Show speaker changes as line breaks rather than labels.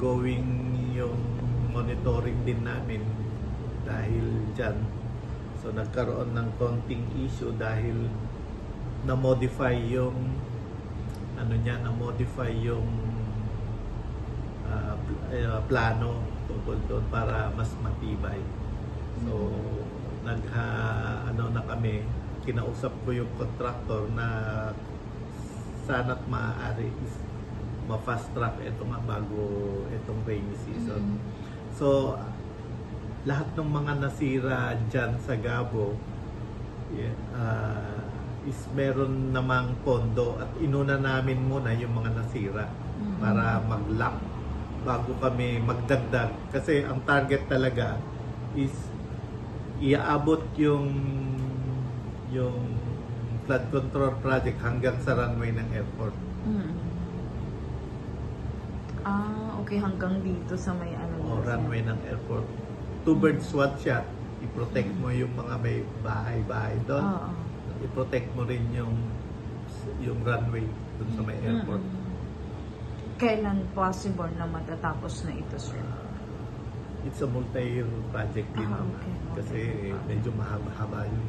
ongoing yung monitoring din namin dahil dyan. So nagkaroon ng konting issue dahil na-modify yung na-modify yung plano tungkol doon para mas matibay. So na kami, kinausap ko yung contractor na sana't maaari is ma-fast track ito nga bago itong rainy season. So lahat ng mga nasira dyan sa Gabo is meron namang pondo at inuna namin muna yung mga nasira para mag-lock bago kami magdagdag, kasi ang target talaga is iaabot yung flood control project hanggang sa runway ng airport.
Okay, hanggang dito sa may
Runway ng airport. Two birds, one shot. I-protect mo yung mga may bahay-bahay doon. I-protect mo rin yung runway doon sa may airport.
Kailan possible na matatapos na ito, sir?
It's a multi-year project din naman.
Okay.
Kasi medyo mahaba-haba yun.